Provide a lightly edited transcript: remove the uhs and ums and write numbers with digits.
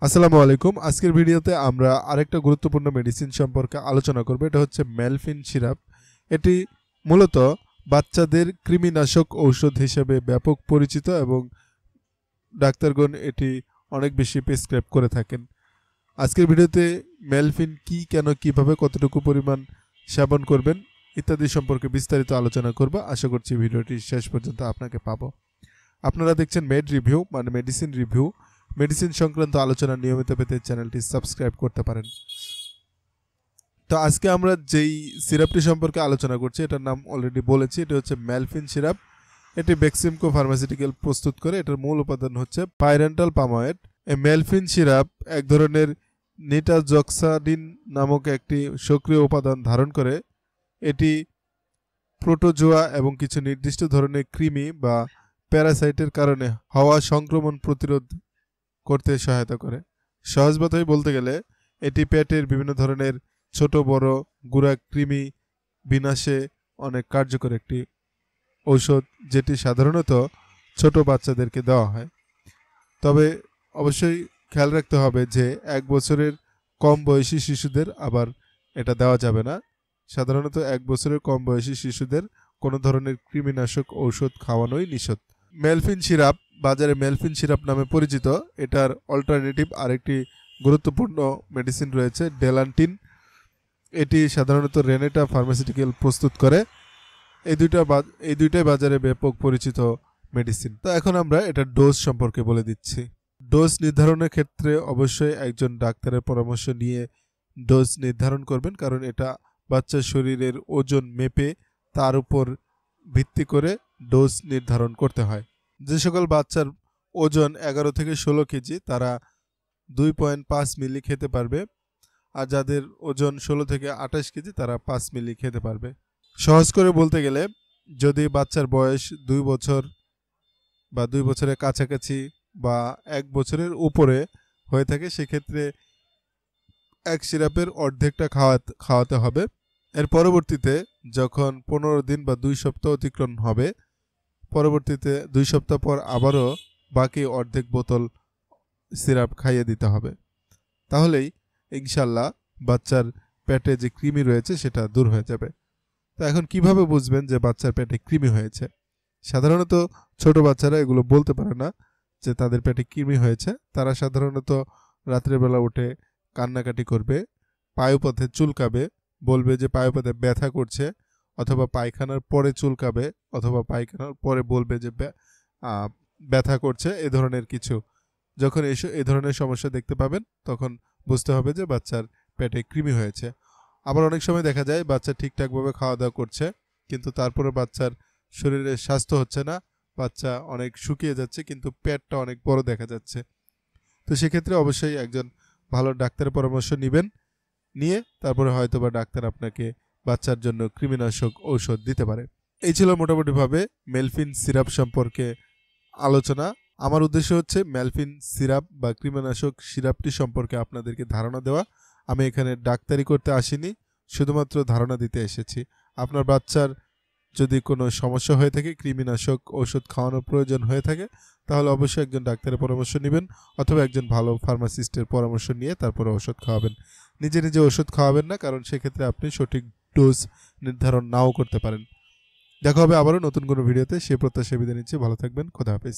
আসসালামু আলাইকুম। আজকের ভিডিওতে আমরা আরেকটা গুরুত্বপূর্ণ মেডিসিন সম্পর্কে আলোচনা করব। এটা হচ্ছে মেলফিন সিরাপ। এটি মূলত বাচ্চাদের কৃমিনাশক ঔষধ হিসেবে ব্যাপক পরিচিত এবং ডাক্তারগণ এটি অনেক বেশি প্রেসক্রাইব করে থাকেন। আজকের ভিডিওতে মেলফিন কি, কেন, কিভাবে, কতটুকু পরিমাণ সেবন করবেন ইত্যাদি সম্পর্কে বিস্তারিত আলোচনা করব। আশা করছি ভিডিওটি শেষ পর্যন্ত আপনাকে পাবো। আপনারা দেখছেন মেড রিভিউ, মানে মেডিসিন রিভিউ। মেডিসিন সংক্রান্ত আলোচনা নিয়মিত পেতে চ্যানেলটি সাবস্ক্রাইব করতে পারেন। তো আজকে আমরা যেই সিরাপটি সম্পর্কে আলোচনা করছি এটার নাম অলরেডি বলেছি, এটা হচ্ছে মেলফিন সিরাপ। এটি বেক্সিমকো ফার্মাসিউটিক্যাল প্রস্তুত করে। এটার মূল উপাদান হচ্ছে পাইরেন্টাল পাময়েড। এই মেলফিন সিরাপ এক ধরনের নিটাজক্সাডিন নামক একটি সক্রিয় উপাদান ধারণ করে। এটি প্রোটোজোয়া এবং কিছু নির্দিষ্ট ধরনের কৃমি বা প্যারাসাইটের কারণে হওয়া সংক্রমণ প্রতিরোধ করতে সহায়তা করে। সহজ কথায় বলতে গেলে এটি পেটের বিভিন্ন ধরনের ছোট বড় গুড়া কৃমি বিনাশে অনেক কার্যকর একটি ঔষধ, যেটি সাধারণত ছোট বাচ্চাদেরকে দেওয়া হয়। তবে অবশ্যই খেয়াল রাখতে হবে যে 1 বছরের কম বয়সী শিশুদের আবার এটা দেওয়া যাবে না। সাধারণত 1 বছরের কম বয়সী শিশুদের কোনো ধরনের কৃমিনাশক ঔষধ খাওয়ানোই নিষেধ। মেলফিন সিরাপ বাজারে মেলফিন সিরাপ নামে পরিচিত। এটার অল্টারনেটিভ আরেকটি গুরুত্বপূর্ণ মেডিসিন রয়েছে, ডেলান্টিন। এটি সাধারণত রেনেটা ফার্মাসিউটিক্যাল প্রস্তুত করে। এই দুইটাই বাজারে ব্যাপক পরিচিত মেডিসিন। তো এখন আমরা এটার ডোজ সম্পর্কে বলে দিচ্ছি। ডোজ নির্ধারণের ক্ষেত্রে অবশ্যই একজন ডাক্তারের পরামর্শ নিয়ে ডোজ নির্ধারণ করবেন, কারণ এটা বাচ্চার শরীরের ওজন মেপে তার উপর ভিত্তি করে ডোজ নির্ধারণ করতে হয়। যে সকল বাচ্চার ওজন 11 থেকে 16 কেজি তারা 2.5 মিলি খেতে পারবে, আর যাদের ওজন 16 থেকে 28 কেজি তারা 5 মিলি খেতে পারবে। সহজ করে বলতে গেলে যদি বাচ্চার বয়স 2 বছর বা 2 বছরের কাছাকাছি বা 1 বছরের উপরে হয়ে থাকে, সেক্ষেত্রে এক সিরাপের অর্ধেকটা খাওয়াতে হবে। এর পরবর্তীতে যখন 15 দিন বা 2 সপ্তাহ অতিক্রম হবে, পরবর্তীতে 2 সপ্তাহ পর আবারও বাকি অর্ধেক বোতল সিরাপ খাইয়ে দিতে হবে। তাহলেই ইনশাল্লাহ বাচ্চার পেটে যে কৃমি রয়েছে সেটা দূর হয়ে যাবে। তো এখন কিভাবে বুঝবেন যে বাচ্চার পেটে কৃমি হয়েছে? সাধারণত ছোট বাচ্চারা এগুলো বলতে পারে না যে তাদের পেটে কৃমি হয়েছে। তারা সাধারণত রাত্রেবেলা উঠে কান্নাকাটি করবে, পায়ুপথে চুলকাবে, বলবে যে পায়ুপথে ব্যথা করছে, অথবা পায়খানার পরে চুলকাবে, অথবা পায়খানার পরে বলবে যে ব্যথা করছে, এ ধরনের কিছু। যখন এই ধরনের সমস্যা দেখতে পাবেন তখন বুঝতে হবে যে বাচ্চার পেটে কৃমি হয়েছে। আবার অনেক সময় দেখা যায় বাচ্চা ঠিকঠাকভাবে খাওয়া দাওয়া করছে, কিন্তু তারপরে বাচ্চার শরীরে স্বাস্থ্য হচ্ছে না, বাচ্চা অনেক শুকিয়ে যাচ্ছে, কিন্তু পেটটা অনেক বড় দেখা যাচ্ছে। তো সেক্ষেত্রে অবশ্যই একজন ভালো ডাক্তারের পরামর্শ নেবেন, নিয়ে তারপরে হয়তোবা ডাক্তার আপনাকে বাচ্চার জন্য কৃমিনাশক ঔষধ দিতে পারে। এই ছিল মোটামুটিভাবে মেলফিন সিরাপ সম্পর্কে আলোচনা। আমার উদ্দেশ্য হচ্ছে মেলফিন সিরাপ বা কৃমিনাশক সিরাপটি সম্পর্কে আপনাদেরকে ধারণা দেওয়া। আমি এখানে ডাক্তারি করতে আসিনি, শুধুমাত্র ধারণা দিতে এসেছি। আপনার বাচ্চার যদি কোনো সমস্যা হয়ে থাকে, কৃমিনাশক ঔষধ খাওয়ানোর প্রয়োজন হয়ে থাকে, তাহলে অবশ্যই একজন ডাক্তারের পরামর্শ নেবেন, অথবা একজন ভালো ফার্মাসিস্টের পরামর্শ নিয়ে তারপরে ওষুধ খাওয়াবেন। নিজে নিজে ওষুধ খাওয়াবেন না, কারণ সেক্ষেত্রে আপনি সঠিক ডোজ নির্ধারণ নাও করতে পারেন। দেখা হবে আবারও নতুন কোনো ভিডিওতে। সে প্রত্যাশা বিদায় নিচ্ছি। ভালো থাকবেন। খোদা হাফেজ।